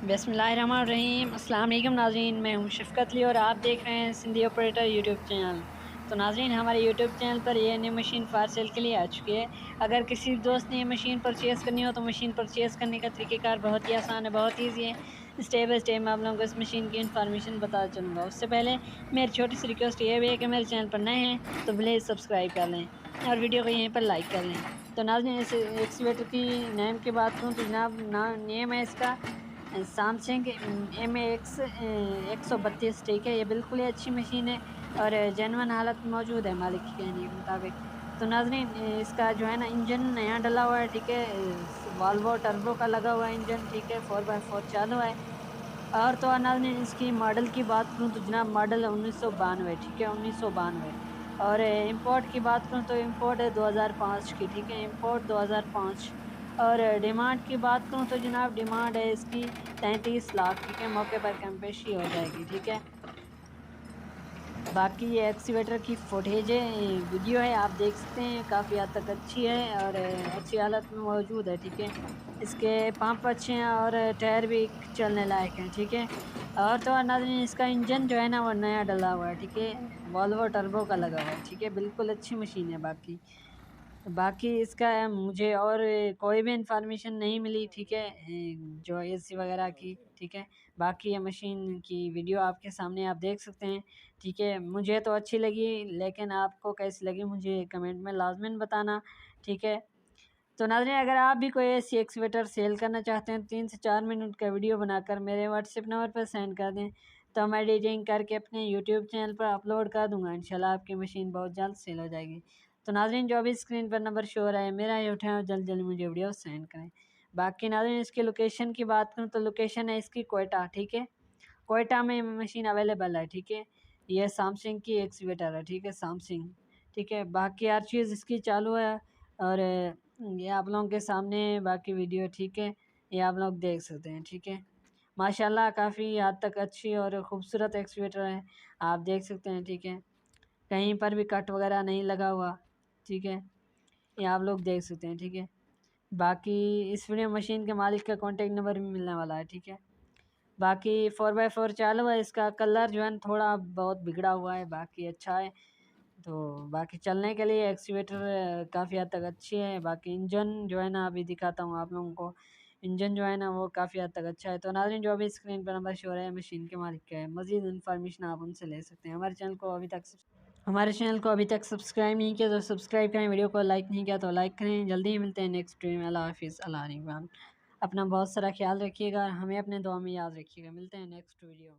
बिस्मिल्लाहिर्रहमानिर्रहीम। अस्सलाम वालेकुम नाज़रीन, मैं हूं शफ़क़त अली और आप देख रहे हैं सिंधी ऑपरेटर यूट्यूब चैनल। तो नाज़रीन, हमारे यूट्यूब चैनल पर यह न्यू मशीन फार सेल के लिए आ चुकी है। अगर किसी दोस्त ने ये मशीन परचेज़ करनी हो तो मशीन परचेज़ करने का तरीक़ेकार बहुत ही आसान है, बहुत ईज़ी है। स्टेप बाय स्टेप मैं आप लोगों को इस मशीन की इन्फॉर्मेशन बताता चलूँगा। उससे पहले मेरी छोटी सी रिक्वेस्ट ये भी है कि मेरे चैनल पर नए हैं तो प्लीज़ सब्सक्राइब कर लें और वीडियो को यहीं पर लाइक कर लें। तो नाज़रीन, इस एक्सकवेटर की नेम की बात करूँ तो जनाब नेम है इसका सैमसंग MAX 132। ठीक है, ये बिल्कुल ही अच्छी मशीन है और जेन्युइन हालत में मौजूद है मालिक के कहने के मुताबिक। तो नाज़रीन, इसका जो है ना इंजन नया डला हुआ है। ठीक है, वॉल्वो टर्बो का लगा हुआ है इंजन। ठीक है, 4x4 चालू है। और तो और नाज़रीन, इसकी मॉडल की बात करूँ तो जनाब मॉडल है 1992। ठीक है, 1992। और इंपोर्ट की बात करूँ तो इंपोर्ट है 2005 की। ठीक है, इंपोर्ट 2005। और डिमांड की बात करूँ तो जनाब डिमांड है इसकी 33 लाख। ठीक है, मौके पर कम पेशी हो जाएगी। ठीक है, बाकी ये एक्सीवेटर की फुटेज है, वीडियो है, आप देख सकते हैं, काफ़ी हद तक अच्छी है और अच्छी हालत में मौजूद है। ठीक है, इसके पंप अच्छे हैं और टायर भी चलने लायक हैं। ठीक है, और तो और नाज़रीन, इसका इंजन जो है ना वो नया डला हुआ है। ठीक है, वॉल्वो टर्बो का लगा हुआ है। ठीक है, बिल्कुल अच्छी मशीन है। बाकी इसका मुझे और कोई भी इन्फॉर्मेशन नहीं मिली। ठीक है, जो एसी वगैरह की। ठीक है, बाकी ये मशीन की वीडियो आपके सामने आप देख सकते हैं। ठीक है, मुझे तो अच्छी लगी, लेकिन आपको कैसी लगी मुझे कमेंट में लाज़िमन बताना। ठीक है, तो नाज़रीन, अगर आप भी कोई ऐसी एक्सकवेटर सेल करना चाहते हैं 3 से 4 मिनट का वीडियो बनाकर मेरे व्हाट्सएप नंबर पर सेंड कर दें, तो मैं एडिटिंग करके अपने यूट्यूब चैनल पर अपलोड कर दूँगा। इंशाल्लाह आपकी मशीन बहुत जल्द सेल हो जाएगी। तो नाज़रीन, जो अभी स्क्रीन पर नंबर शो हो रहा है मेरा, ये उठाएँ और जल्द मुझे वीडियो सेंड करें। बाकी नाज़रीन, इसकी लोकेशन की बात करूँ तो लोकेशन है इसकी क्वेटा। ठीक है, क्वेटा में मशीन अवेलेबल है। ठीक है, ये सैमसंग की एक्सीवेटर है। ठीक है, सैमसंग। ठीक है, बाकी हर चीज़ इसकी चालू है और ये आप लोगों के सामने बाकी वीडियो। ठीक है, ये आप लोग देख सकते हैं। ठीक है, माशाल्लाह काफ़ी हद तक अच्छी और ख़ूबसूरत एक्सीवेटर है, आप देख सकते हैं। ठीक है, कहीं पर भी कट वगैरह नहीं लगा हुआ। ठीक है, ये आप लोग देख सकते हैं। ठीक है, बाकी इस वीडियो मशीन के मालिक का कॉन्टैक्ट नंबर भी मिलने वाला है। ठीक है, बाकी 4x4 चालू है, इसका कलर जो है ना थोड़ा बहुत बिगड़ा हुआ है, बाकी अच्छा है। तो बाकी चलने के लिए एक्सीवेटर काफ़ी हद तक अच्छी है। बाकी इंजन जो है ना अभी दिखाता हूँ आप लोगों को, इंजन जो है ना वो काफ़ी हद तक अच्छा है। तो नाज़रीन, जो अभी स्क्रीन पर नंबर शो हो रहा है मशीन के मालिक का है, मज़ीद इन्फॉर्मेशन आप उनसे ले सकते हैं। हमारे चैनल को अभी तक सब्सक्राइब नहीं किया तो सब्सक्राइब करें, वीडियो को लाइक नहीं किया तो लाइक करें। जल्दी ही मिलते हैं नेक्स्ट वीडियो में। अल्लाह हाफ़िज़, अल्लाह निगहबान। अपना बहुत सारा ख्याल रखिएगा, हमें अपने दुआ में याद रखिएगा। मिलते हैं नेक्स्ट वीडियो में।